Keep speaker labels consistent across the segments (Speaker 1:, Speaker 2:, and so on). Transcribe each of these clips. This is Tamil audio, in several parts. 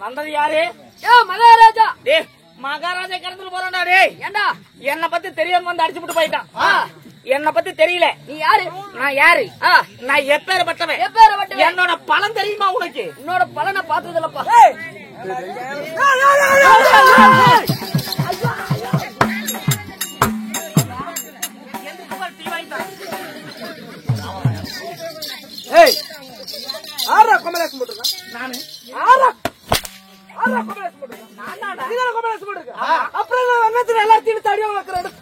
Speaker 1: வந்தது யாரு?
Speaker 2: மகாராஜா.
Speaker 1: மகாராஜா கடந்து போறான்டா. டேய் ஏண்டா என்ன பத்தி தெரியாம வந்து அடிச்சு விட்டு போயிட்டான். என்ன பத்தி தெரியல.
Speaker 2: நீ யாரு?
Speaker 1: நான் யாரு? நான் எப்பேற்பட்டவன்? என்னோட பலன் தெரியுமா உனக்கு?
Speaker 2: என்னோட பலனை பார்த்தது இல்லப்பா.
Speaker 1: ஆறா கொமலேசம் போட்டுருக்கேன் நானு. ஆறா கொமலேசம் போட்டுருக்கேன் நான். கொமலேசம் போட்டுருக்கேன். அப்புறம் வண்ணத்துல எல்லாத்தையும் தடியா வைக்கிறேன்.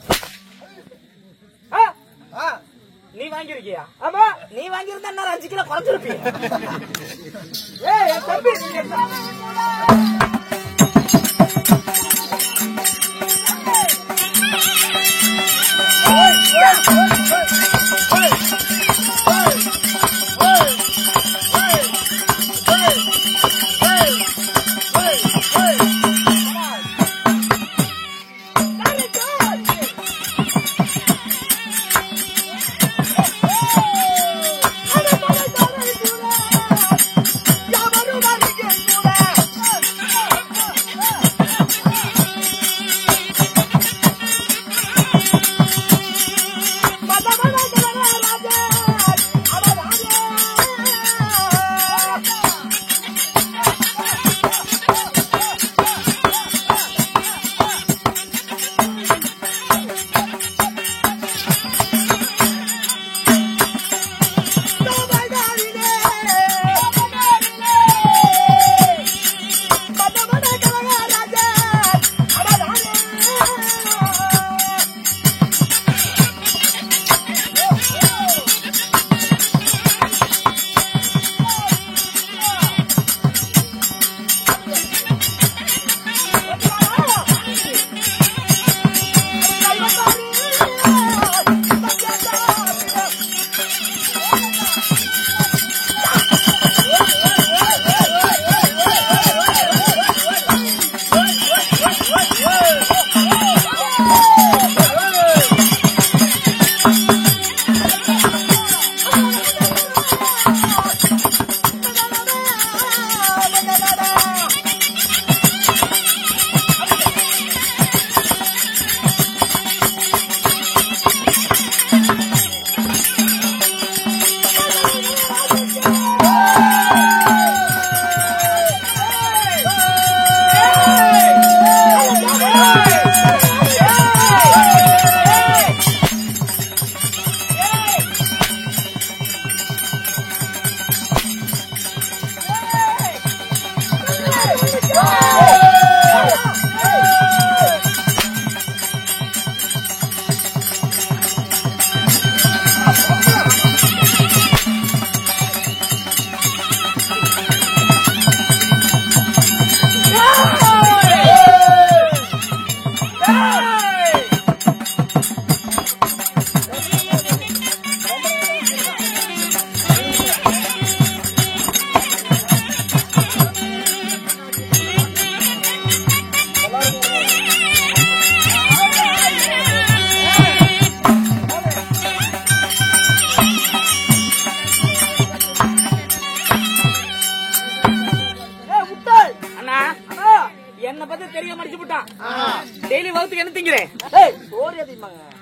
Speaker 1: நீ வாங்கிருக்கியா? ஆமா. நீ வாங்கியிருந்தா என்ன 5 கிலோ குறைச்சிருப்பீங்க. தம்பி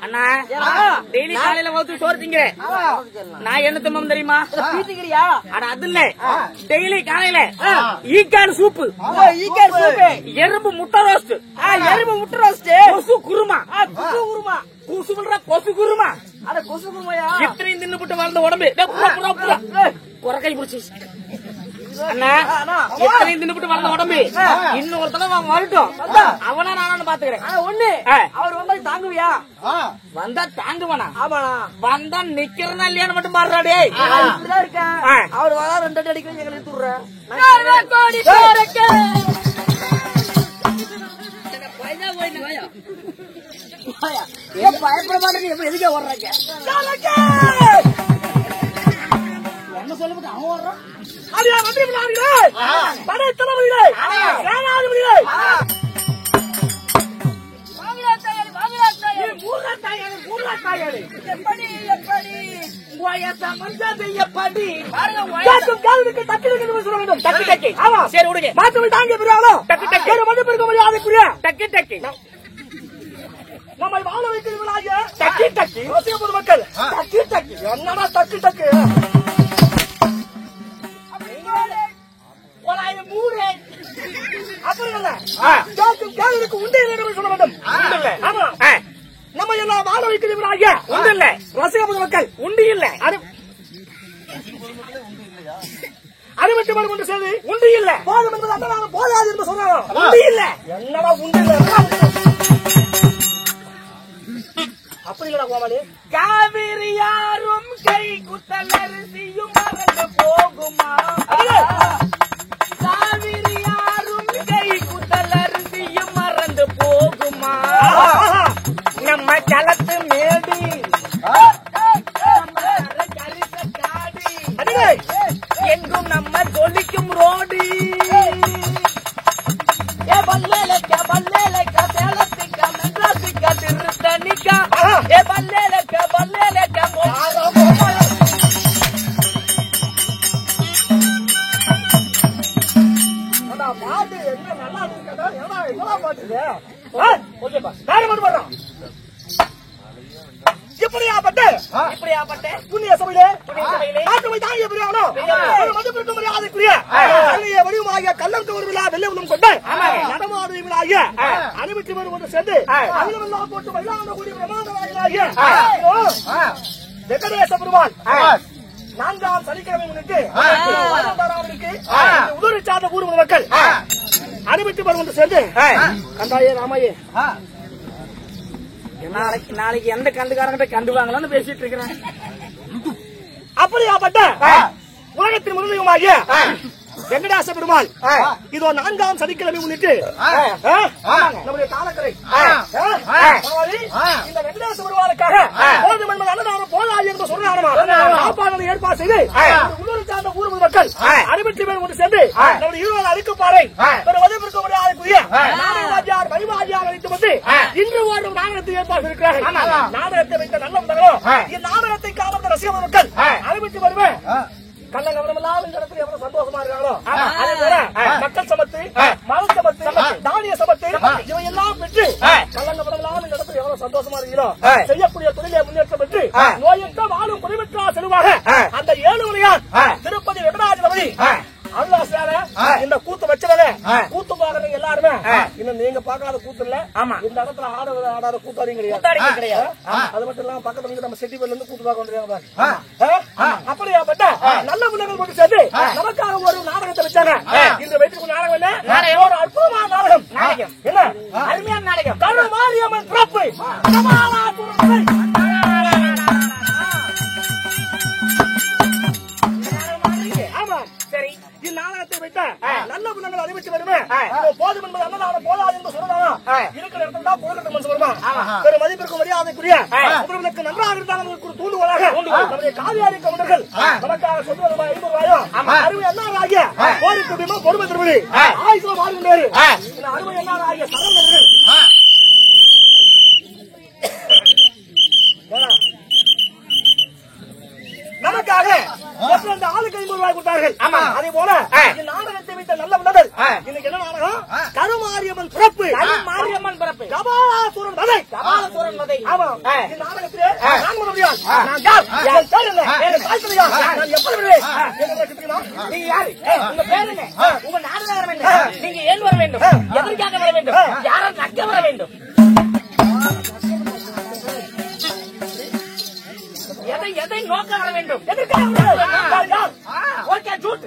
Speaker 2: அண்ணா டெய்லி காலையில வகுத்து சோறு திங்கிறேன். நான் என்ன திம்பம் தெரியுமா?
Speaker 1: பீத்திக்கிறியா?
Speaker 2: ஆனா அது இல்ல, டெய்லி காலையில ஈக்கான் சூப்பு, எறும்பு முட்டை ரோஸ்ட்,
Speaker 1: எறும்பு முட்டை ரோஸ்ட்,
Speaker 2: கொசு குருமா,
Speaker 1: கொசு குருமா,
Speaker 2: கொசு குருமா.
Speaker 1: அட கொசு குருமாயா?
Speaker 2: இத்தனையும் தின்னுபிட்டு வளர்ந்த உடம்பு குறக்கை பிடிச்சி. அண்ணா எத்தனையும் தின்னுபிட்டு வளர்ந்த உடம்பு இன்னொரு தடவை அவன் வரட்டும், அவனா நானும் பாத்துக்கிறேன்.
Speaker 1: ஒண்ணு அவர் வந்தா தாங்குவியா?
Speaker 2: வந்தா தாங்குவானா?
Speaker 1: ஆமாண்ணா.
Speaker 2: வந்தா நிக்கிறதா இல்லையான்னு மட்டும் பாடுறாடே.
Speaker 1: இப்படிதான் இருக்கேன். அவர் வரா 2 அடி அடிக்கிறேன், எங்களை எடுத்து விடுறேன். பயப்பட மாட்டேங்க, எப்ப எதுக்கே ஓடுறாங்க? என்ன சொல்லுங்க, அவன் ஓடுறான்.
Speaker 2: சரி விடுங்க,
Speaker 1: மாற்றம் தாங்க பெரியாலும்
Speaker 2: டக்கு டக்கு
Speaker 1: மதிப்பு இருக்க முடியாதுக்குரிய
Speaker 2: டக்கு டக்கு
Speaker 1: நம்மை வாழ வைக்கிறீர்களாக
Speaker 2: டக்கு டக்கு
Speaker 1: ரசிகப்படும் மக்கள். டக்கு டக்கு என்னடா டக்கு டக்கு? சொல்ல வேண்டும். ஆமா, நம்ம எல்லாம் வாழ வைக்கிறீர்களாக
Speaker 2: உண்டு இல்ல,
Speaker 1: ரசிகப்படும் மக்கள்.
Speaker 2: உண்டு இல்ல,
Speaker 1: அறிவிட்டு மறு கொண்டு செய்து
Speaker 2: உண்டு இல்ல,
Speaker 1: போதும் என்பது அந்த போதாது என்று சொல்றாங்க.
Speaker 2: உண்டு இல்ல.
Speaker 1: என்னடா உண்டு இல்ல? அப்படி இல்லடா கோமாளி.
Speaker 2: காவிரி யாரும் கை குத்தல் அரிசியும் மறந்து போகுமா? காவிரி யாரும் கை குத்தல் அரிசியும் மறந்து போகுமா? நம்ம களத்து மேடி எங்கும் நம்ம ஜொலிக்கும் ரோடி. பல்லேலக்கா பல்லேலக்கா சேலத்திக்கா மெட்ராசிக்கா திருத்தணிக்கா பல்லேலக்கா பல்லேலக்கா
Speaker 1: பாட்டு என்ன நல்லா இருக்கா? என்ன பாட்டு பாடுறான்? இப்படியாப்பட்ட புண்ணிய சபையிலே ஆற்றுமை தாங்கிய பெரியானோ மதிப்பிற்க மரியாதைக்குரிய வடிவமாகிய கள்ளம் கவர் விழா வெள்ளை உள்ளம் கொண்ட நடமாடுவீங்களாகிய அனுமதி வரும் ஒன்று சேர்ந்து அகிலமெல்லாம் போட்டு மயிலான கூடிய பிரமாதமாகிய வெங்கடேச பெருமாள் 4ஆம் சனிக்கிழமை முன்னிட்டு உதவி சார்ந்த ஊர் மக்கள் அனுமதி வரும் ஒன்று சேர்ந்து கந்தாயே ராமாயே
Speaker 2: நாளைக்கு எந்த கண்டுக்காரங்கிட்ட கண்டுவாங்களான்னு பேசிட்டு இருக்கிறேன்.
Speaker 1: அப்படியாப்பட்ட உலகத்தின் முதலியமாகிய வெங்கடாச பெருமாள் இதோ 4ஆம் சனிக்கிழமை முன்னிட்டு நம்முடைய காலக்கரை இந்த வெங்கடாச பெருமாளுக்காக போதும் என்பது அன்னதானம் போதாது என்று சொன்னாரமா சாப்பாடுகளை ஏற்பாடு செய்து உள்ளூர் சார்ந்த ஊர் மக்கள் 60 பேர் கொண்டு சேர்ந்து நம்முடைய ஈரோடு அழுக்குப்பாறை உதவிற்க முடியாதக்குரிய நாடகவாதியார் மணிவாதியார் அழைத்து வந்து இன்று ஓடும் நாடகத்தை ஏற்பாடு இருக்கிறார்கள். நாடகத்தை வைத்த நல்ல முதலும் இந்நாடகத்தை காணந்த ரசிக மக்கள் 60 வருவேன் கண்ணன் கவனமெல்லாம் இந்த இடத்துல எவ்வளவு சந்தோஷமா இருக்காங்களோ அதே போல மக்கள் சமத்து மகள் சமத்து தானிய சமத்து இவையெல்லாம் பெற்று கண்ணன் கவனமெல்லாம் இந்த இடத்துல எவ்வளவு சந்தோஷமா இருக்கீங்களோ செய்யக்கூடிய தொழிலை முன்னேற்றம் பெற்று நோயற்ற வாழும் குறைவற்ற செலவாக அந்த 7 வழியார் திருப்பதி வெங்கடாஜலபதி அருளாசியார இந்த கூத்து வச்சதே கூத்து பாக்குறவங்க எல்லாருமே இன்னும் நீங்க பாக்காத கூத்து இல்ல. இந்த இடத்துல ஆடாத கூத்தாடியும் கிடையாது. அது மட்டும் இல்லாம பக்கத்துல நம்ம செட்டிபேர்ல இருந்து கூத்து பார்க்க வந்துருக்காங்க. அப்படியாப்பட்ட நல்ல பிள்ளைகள் கொண்டு சேர்ந்து நமக்காக ஒரு நாடகத்தை வச்சாங்க. இந்த வைத்திருக்கும் நாடகம் என்ன? ஒரு அற்புதமான நாடகம். என்ன அருமையான நாடகம்? கருமாரியம்மன் பிறப்பு. ஆமா சரி, இந்நாடகத்தை வைத்த நல்ல குணங்கள் அறிவிச்சு வருமே போதும் என்பது அன்னதானம் போதாது என்று சொல்லலாம். இருக்கிற இடத்துல தான் போகட்டும் மனசு வருமா? ஒரு மதிப்பிற்கு மரியாதைக்குரிய உங்களுக்கு நன்றாக இருந்தாலும் ஒரு தூண்டுகோலாக நம்முடைய காவியாரி கவுண்டர்கள் நமக்காக சொந்த ரூபாய் 50 ரூபாயோ அருமை அண்ணார் ஆகிய கோரி குடும்பம் பொறுமை திருமணி ஆயுசுல வாழ்கின்றாரு. அருமை அண்ணார் ஆகிய சகோதரர்கள் நமக்காக எப்படி அந்த ஆளுக்கு 50 ரூபாய் கொடுத்தார்கள் அதே போல நாடகத்தை வைத்த நல்ல உணர்வு இன்னைக்கு என்ன நாடகம் கருமாரியம்மன் பிறப்பு
Speaker 2: மாரியம்மன் பிறப்பு
Speaker 1: கபாலசூரன் வதை ஆமா இந்த நாடகத்திலே நான் முடியாது நான் யார் என் பேர் என்ன என் தாய் யார் நான் எப்படி வருவேன் எனக்கு தெரியுமா
Speaker 2: நீங்க யாரு உங்க பேர் என்ன உங்க நாடகம் என்ன நீங்க ஏன் வர வேண்டும் எதற்காக வர வேண்டும் யாரை நக்க வர வேண்டும் எதை நோக்க வர வேண்டும் ஓகே ஜூட்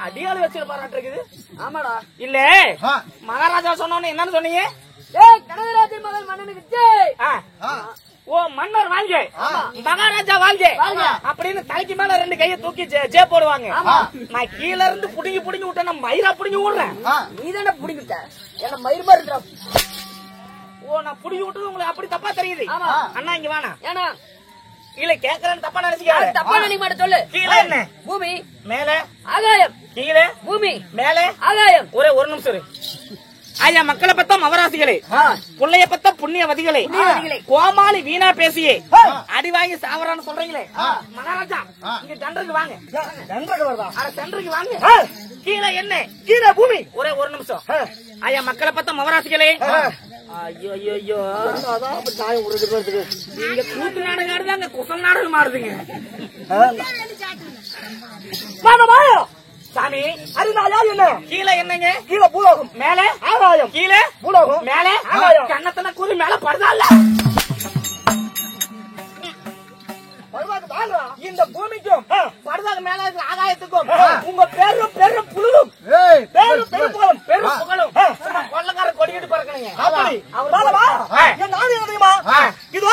Speaker 2: அடியாளு வச்சிருப்பாரு. ஆமாடா இல்ல மகாராஜா சொன்னோன்னு என்னன்னு சொன்னீங்க? கனகராஜன் மகள் மன்னனுக்கு ஓ மன்னர் வாழ்க மகாராஜா வாழ்க அப்படின்னு தலைக்கு மேல 2 கையை தூக்கி ஜே போடுவாங்க. நான் கீழ இருந்து புடுங்கி புடுங்கி விட்டேன், நான் மயிரா புடுங்கி விடுறேன். நீ தானே புடுங்கிட்ட என்ன மயிர் மாதிரி இருக்கிற. ஓ நான் புடுங்கி விட்டது உங்களுக்கு அப்படி தப்பா தெரியுது. அண்ணா இங்க வேணா ஏன்னா கீழே கேக்குறேன்னு தப்பா நினைச்சுக்க. தப்பா நினைக்க மாட்டேன். சொல்லு. கீழே என்ன? பூமி. மேல ஆகாயம். கீழே பூமி. மேல ஆகாயம். ஒரு நிமிஷம் இரு. ஐயா மக்களை பத்த மவராசிகளே, புள்ளைய பத்த புண்ணியவதிகளே, கோமாளி வீணா பேசியே அடி வாங்கி சாவரான்னு சொல்றீங்களே மகாராஜா, இங்க தண்டருக்கு வாங்க. தண்டருக்கு வாங்க. கீழே என்ன? கீழே பூமி. ஒரு நிமிஷம். ஐயா மக்களை பத்த மவராசிகளே, ஐயோ ஐயோ நீங்க கூட்டு நாடகம் ஆடுதாங்க, குசல் நாடகம் ஆடுதுங்க. சாமி அருணாயா என்ன? கீழே என்னங்க? கீழே பூலோகம். மேல ஆகாயம். கீழே பூலோகம். மேல ஆகாயம். கண்ணத்துல கூறி மேல படுதால இந்த பூமிக்கும் படுதாக மேல இருக்கிற ஆகாயத்துக்கும் உங்க பெரும் பெரும் புழுகும் பெரும் பெரும் புகழும் பெரும் புகழும் கொள்ளக்கார கொடிக்கிட்டு பறக்கணுங்க. இது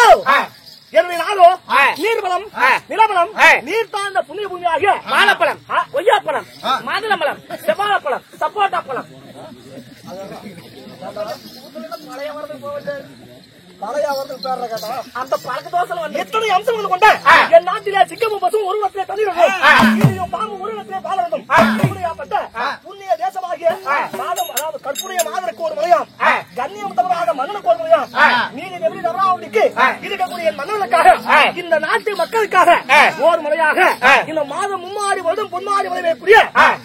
Speaker 2: என்னுடைய நாடோ நீர்பலம் நிலபலம் நீர் தாழ்ந்த புண்ணிய பூமியாகிய வாழைப்பழம், கொய்யாப்பழம், மாதுளம்பழம், செவ்வாழைப்பழம், சப்போட்டா பழம், அந்த பழக்க தோசை எத்தனை அம்சங்கள் கொண்ட என் நாட்டிலே சிங்கமும் பசும் ஒரு இடத்திலே தனியும் பாம்பு ஒரு இடத்திலே பாலரும் புண்ணிய தேசமாகிய மாதம், அதாவது கற்புடைய மாதருக்கு ஒரு முறையாம், கண்ணியம் தவறாத மன்னனுக்கு ஒரு முறையாம், நீதி நெறி தவறாவதுக்கு இருக்கக்கூடிய மன்னனுக்காக இந்த நாட்டு மக்களுக்காக ஒரு முறையாக இந்த மாதம் மும்மாறி வருடம் பொன்மாறி விளைவிக்கக்கூடிய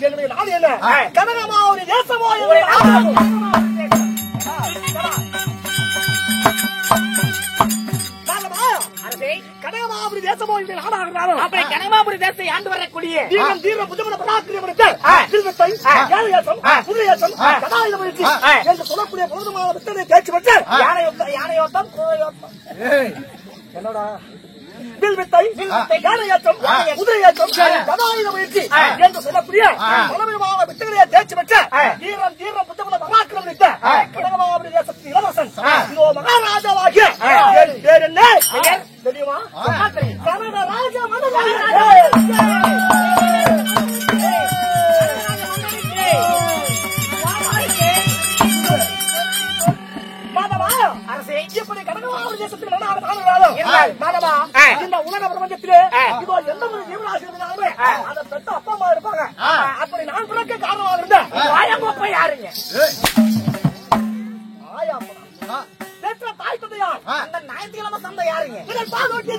Speaker 2: என்னுடைய நாடு என்ன? கனகமாவதி தேசமோ கனகமாவதி
Speaker 1: தேசமோ இந்த நாடாக இருந்தாலும்
Speaker 2: அப்படி கனகமாபுரி தேசத்தை ஆண்டு வரக்கூடிய
Speaker 1: தீரம் தீரம் புதுமண பராக்கிரமத்தை திருவத்தை யானையாசம் புதியாசம் கதாயுத முயற்சி என்று சொல்லக்கூடிய பொழுதுமான வித்தனை தேய்ச்சி வச்சு
Speaker 2: யானையோட்டம் குதிரையோட்டம்
Speaker 1: என்னோட வில்வித்தை யானையாற்றம் குதிரையாற்றம் கதாயுத முயற்சி என்று சொல்லக்கூடிய பலவிதமான வித்தைகளை தேய்ச்சி வச்ச தீரம் தீரம் புத்தகமான பராக்கிரமித்த கனகமாபுரி தேசத்தின் இளவரசன் இதோ மகாராஜாவாகிய பேர் என்ன தெரியுமா? கனகராஜ இப்படி கனகமாபுரி தேசத்தில் மாதவா இந்த உலக பிரபஞ்சத்திலே இதோ எந்த ஒரு ஜீவராசி இருந்தாலுமே அதை பெற்ற அப்பா அம்மா இருப்பாங்க. அப்படி நான் பிறக்க காரணமாக இருந்தேன்
Speaker 2: ஆயங்கோப்பை யாருங்க?
Speaker 1: ஆயாப்பா பெற்ற தாய் தந்தையார்
Speaker 2: அந்த ஞாயிற்றுக்கிழமை சந்தை யாருங்க?
Speaker 1: இதன் பாகோட்டி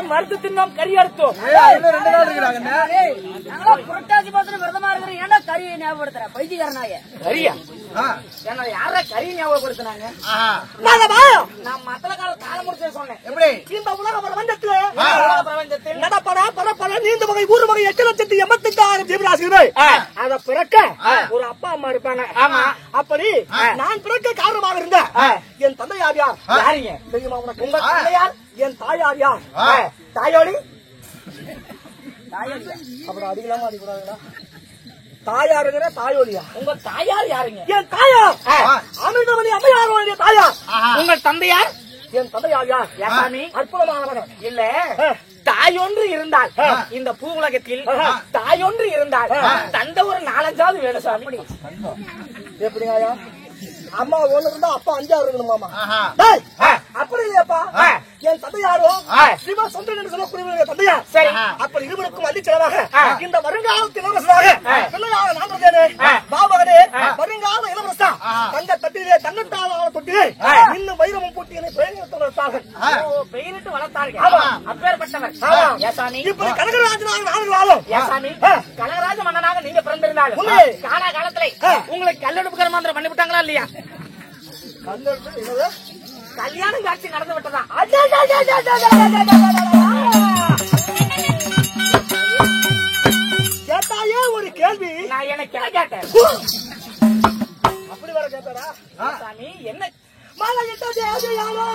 Speaker 2: மறுத்து தின்னோம் கறி அறுத்தோம். புரட்டாசி மாசம் விரதமா இருக்கிற ஏன்னா கறியை ஞாபகப்படுத்துற பைத்தியக்காரனாய கறியா யார கறி ஞாபகப்படுத்தினாங்க? நான் மத்தல காலம் முடிச்ச சொன்னேன். எப்படி இந்த உலக பிரபஞ்சத்தில் நடப்படா பரப்பட நீந்த வகை ஊர் வகை 8,85,000 ஜீவராசிகள் அத பிறக்க ஒரு அப்பா அம்மா இருப்பாங்க. ஆமா, அப்படி நான் பிறக்க காரணமாக இருந்த என் தந்தையார் யார் யாருங்க தெரியுமா உனக்கு? உங்க தந்தையார் என் தாயார் யார்? தாயோடி அப்புறம் அடிக்கலாமா அடிக்கூடாதுங்களா? தாயாருங்கிற தாயோலியா? உங்க தாயார் யாருங்க? என் தாயார் அமிர்தமணி அம்மையாருடைய தாயார். உங்க தந்தையார்? என் தந்தையார் யார்? யாசாமி அற்புதமானவன் இல்ல. தாயொன்று இருந்தால் இந்த பூ உலகத்தில் தாயொன்று இருந்தால் தந்தை ஒரு 4-5 வேணும் சாமி. எப்படிங்க? அம்மா ஒண்ணு இருந்தா அப்பா 5 இருக்கணுமாமா? அப்படி இல்லையாப்பா,
Speaker 1: என் தந்தையாரோ சிவ சொந்தன் என்று சொல்லக்கூடிய தந்தையார். சரி, அப்படி இருவருக்கும் அள்ளி செலவாக இந்த வருங்காலத்து இளவரசராக பிள்ளையாக நான் வந்தேனே. பாபகனே, வருங்கால இளவரசா, தங்க தட்டிலே தங்கத்தாலான தொட்டிலே இன்னும் வைரமும் போட்டி என்னை பெயரிட்டு வளர்த்தார்கள்.
Speaker 2: பெயரிட்டு வளர்த்தார்கள். அப்பேற்பட்டவர் ஏசாமி.
Speaker 1: இப்படி கனகராஜனாக நாடுகளாலும்
Speaker 2: ஏசாமி, கனகராஜ மன்னனாக நீங்க பிறந்திருந்தாலும் காலா காலத்துல உங்களுக்கு கல்லெடுப்பு கர்மாந்திரம் பண்ணி விட்டாங்களா இல்லையா? கல்யாணம் காட்சி நடந்து விட்டதா?
Speaker 1: கேட்டாயே ஒரு கேள்வி.
Speaker 2: நான் என்ன கேட்டேன்.
Speaker 1: அப்படி வர கேட்டாரா?
Speaker 2: சாமி, என்ன
Speaker 1: மாலை யாரோ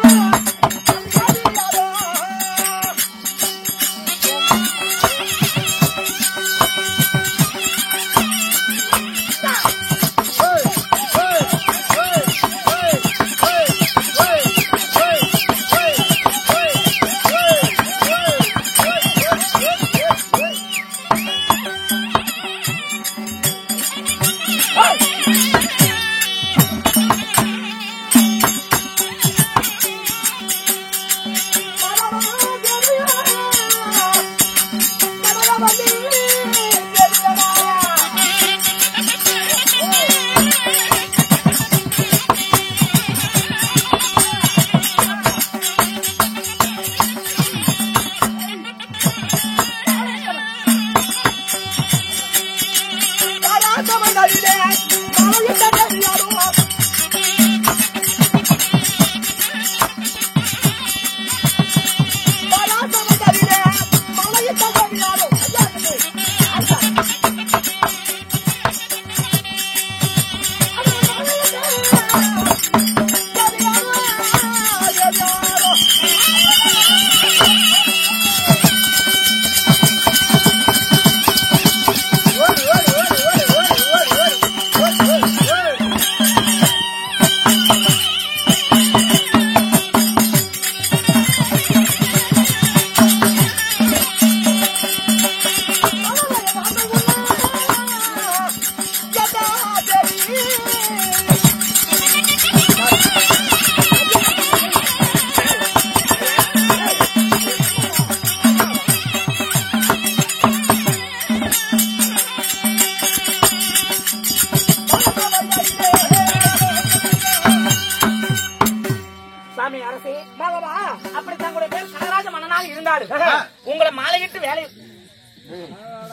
Speaker 2: உங்களை மாலையிட்டு வேலை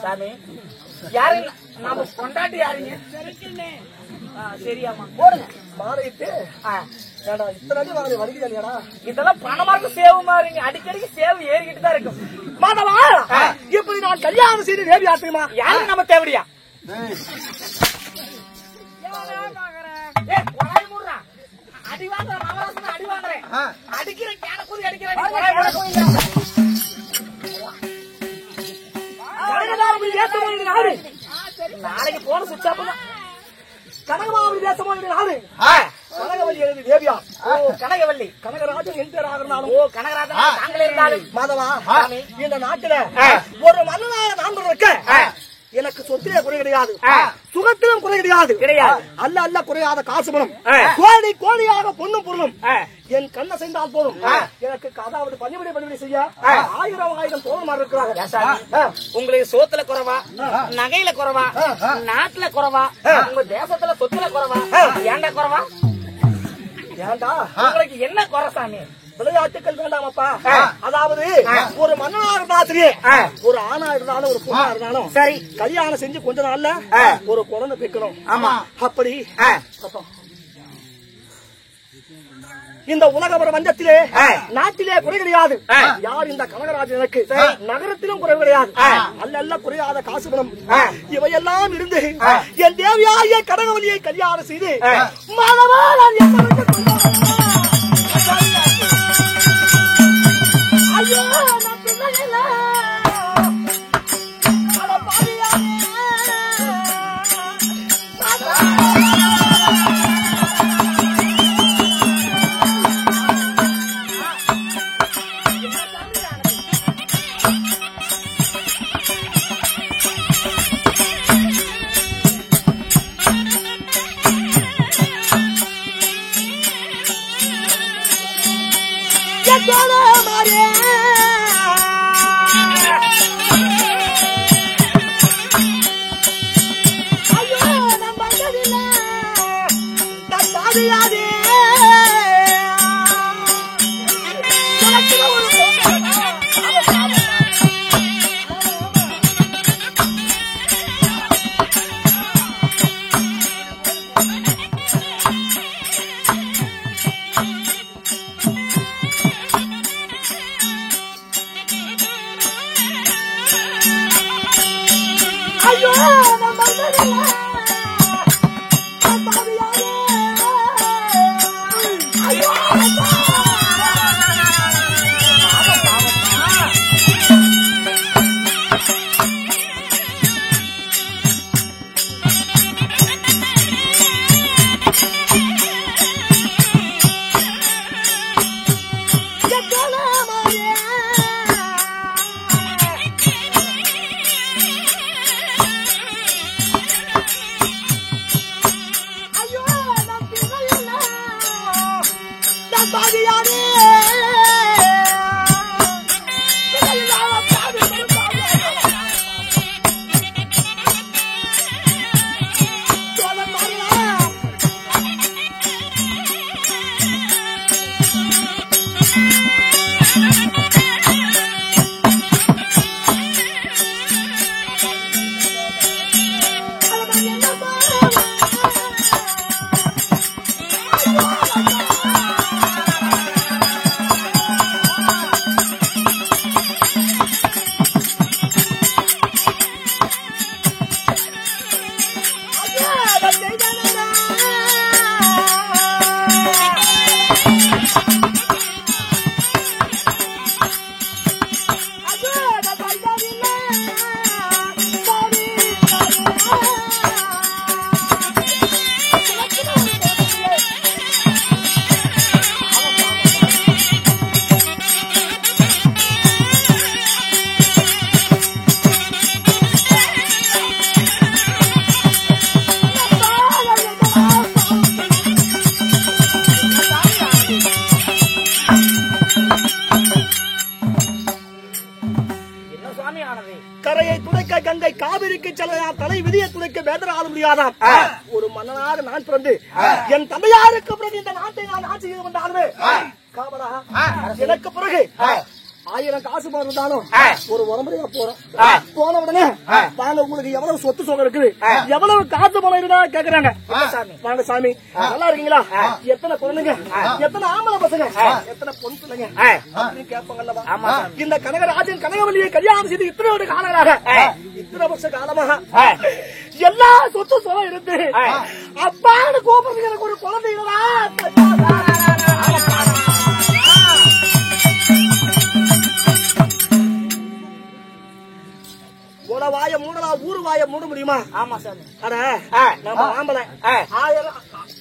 Speaker 2: சாமி யாரு நாம கொண்டாட்டி யாருங்க? சரியாமா போடுங்க
Speaker 1: மாலையிட்டு. இத்தனை வருகிறா
Speaker 2: இதெல்லாம் பணமாக சேவு மாறுங்க. அடிக்கடிக்கு சேவு ஏறிக்கிட்டு தான் இருக்கும்.
Speaker 1: மாதவா, இப்படி நான் கல்யாணம் செய்து தேவி ஆத்துமா
Speaker 2: யாரு நம்ம தேவடியா? அடி வாங்குறேன், அடி வாங்குறேன், அடிக்கிறேன், கேனக்கூதி அடிக்கிறேன். நாளைக்கு போன சுச்சாப்பு
Speaker 1: கனகமாவளி தேசம் நாடு. கனகவல்லி எழுதி தேவியா.
Speaker 2: கனகவல்லி
Speaker 1: கனகராஜன் என் பேராக இருந்தாலும்
Speaker 2: கனகராஜன் தாங்களே இருந்தாலும்
Speaker 1: மாதவா, இந்த நாட்டில ஒரு மன்னனாக நான் இருக்க எனக்கு சொத்திலே குறை கிடையாது, சுகத்திலும் குறை கிடையாது. அல்ல அல்ல குறையாத காசு பணம், கோடி கோடியாக பொண்ணும் பொருளும் என் கண்ணை செய்தால் போதும். எனக்கு அதாவது பணிவிடை செய்ய 1000 தோழமார் இருக்கிறாங்க.
Speaker 2: உங்களுக்கு சோத்துல குறைவா, நகையில குறைவா, நாட்டுல குறைவா, உங்க தேசத்துல சொத்துல குறைவா, ஏண்டா குறைவா?
Speaker 1: ஏண்டா
Speaker 2: உங்களுக்கு என்ன குறை சாமி?
Speaker 1: விளையாட்டுக்கள் வேண்டாமப்பா. அதாவது ஒரு மன்னனா இருந்தாலும் ஒரு ஆணா இருந்தாலும் ஒரு பொண்ணா இருந்தாலும் சரி, கல்யாணம் செஞ்சு கொஞ்ச நாள்ல ஒரு குழந்தை பெக்கணும்.
Speaker 2: ஆமா,
Speaker 1: அப்படி இந்த உலக பிரபஞ்சத்திலே நாட்டிலே குறை கிடையாது. யார் இந்த கனகராஜனுக்கு நகரத்திலும் குறை கிடையாது. அல்ல குறையாத காசு பணம் இவையெல்லாம் இருந்து என் தேவியாகிய கனகவல்லியை கல்யாணம் செய்து மாணவா நான் ஐயோ நான் பிள்ளைகள Get ஐயோ நம்ம ஐயோ கரையை துடைக்க கங்கை காவிரிக்கு செல்லலாம் தலை விதியை துடைக்க வேதனை ஆள முடியாதாம். ஒரு மன்னனாக நான் பிறந்து என் தந்தையாருக்கு பிறகு இந்த நாட்டை நான் ஆட்சி செய்து கொண்டாலுமே காவலா எனக்கு பிறகு 1000 காசு இருந்தாலும் ஒரு உடம்புலையா போறோம். போன உடனே வாங்க உங்களுக்கு எவ்வளவு சொத்து சுகம் இருக்குது, எவ்வளவு காசு பணம் இருந்தா கேக்குறாங்க. வாங்க சாமி நல்லா இருக்கீங்களா, எத்தனை குழந்தைங்க, எத்தனை ஆம்பளை பசங்க, எத்தனை பொன் பிள்ளைங்க அப்படின்னு கேட்பாங்கல்லவா. இந்த கனகராஜன் கனகவல்லியை கல்யாணம் செய்து இத்தனை வருட காலங்களாக, இத்தனை வருஷ காலமாக எல்லா சொத்து சுகம் இருந்து அப்பான்னு கூப்பிடுறது எனக்கு ஒரு குழந்தைங்களா. வாய மூடலா ஊரு வாய மூட முடியுமா? ஆமா சார். அட நம்ம ஆம்பளை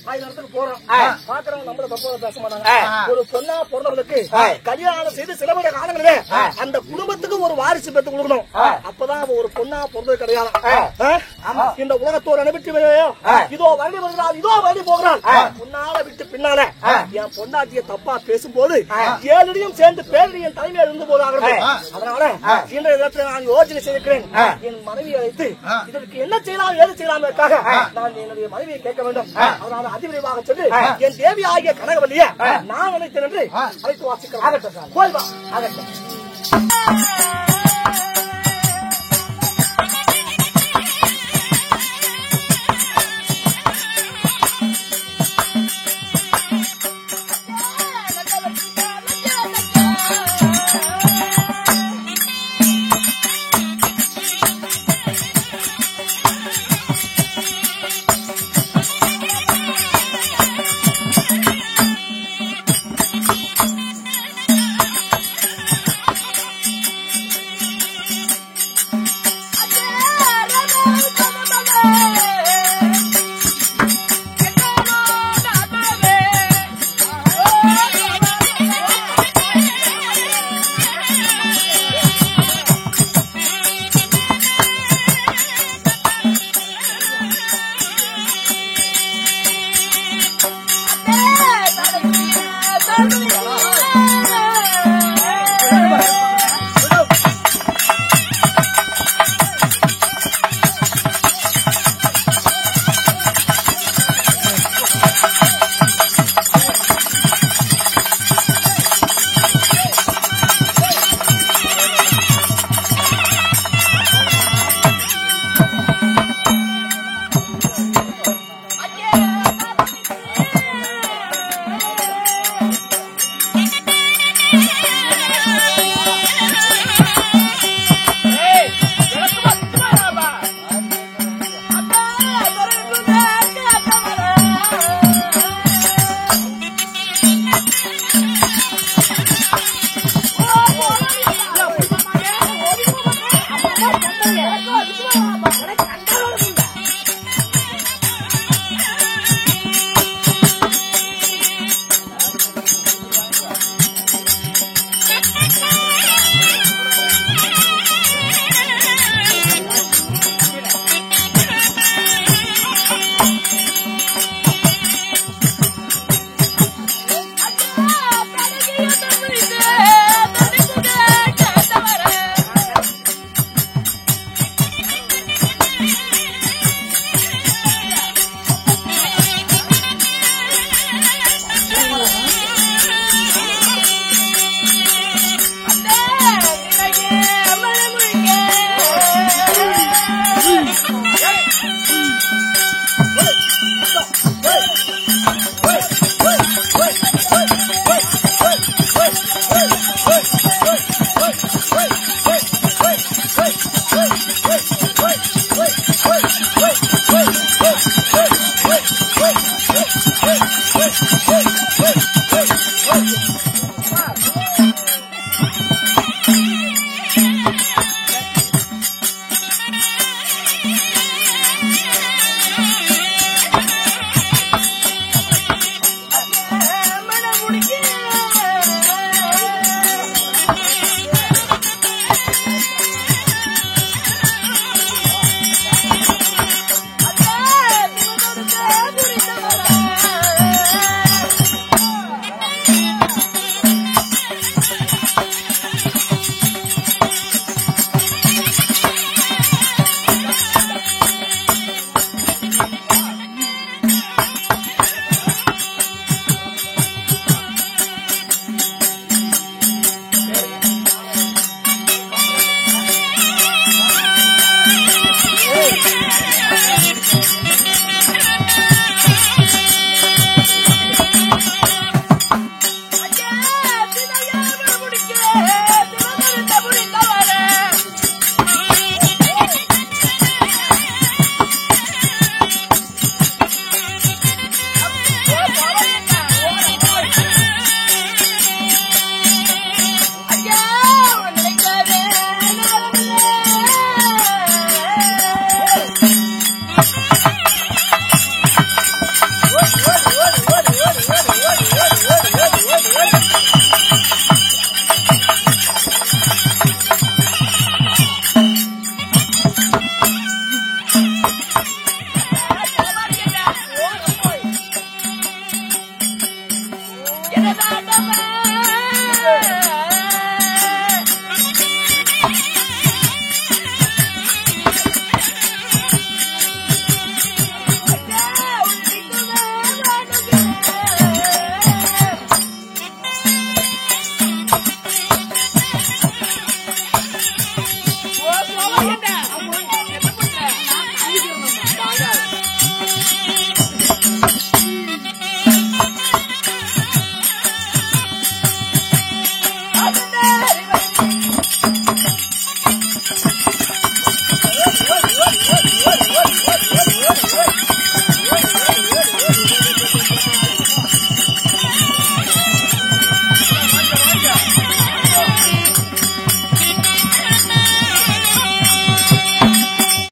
Speaker 1: 1000 போறோம், பாக்குறவங்க நம்மள தப்பா பேச மாட்டாங்க. ஒரு பொண்ணா பிறந்தவங்களுக்கு கல்யாணம் செய்து சிலபட காலங்களே அந்த குடும்பத்துக்கு ஒரு வாரிசு பெற்று கொடுக்கணும். அப்பதான் ஒரு பொண்ணா பிறந்தது கிடையாது. இந்த உலகத்தோடு அனுப்பிட்டு இதோ வண்டி வருகிறாள், இதோ வண்டி போகிறாள். முன்னால விட்டு பின்னால என் பொண்டாட்டிய தப்பா பேசும்போது 7 அடியும் சேர்ந்து பேரடியின் தலைமையில் இருந்து போதாக. அதனால இந்த இடத்துல நான் யோசனை செய்திருக்கிறேன். என் மனைவியை அழைத்து இதற்கு என்ன செய்யலாம் ஏது செய்யலாமற்காக நான் என்னுடைய மனைவியை கேட்க வேண்டும். அதனால அதிவிரைவாக சொல்லி என் தேவி ஆகிய கனகவல்லிய நான் நினைத்தேன் என்று அழைத்து வாசிக்கிறேன். போய் வா.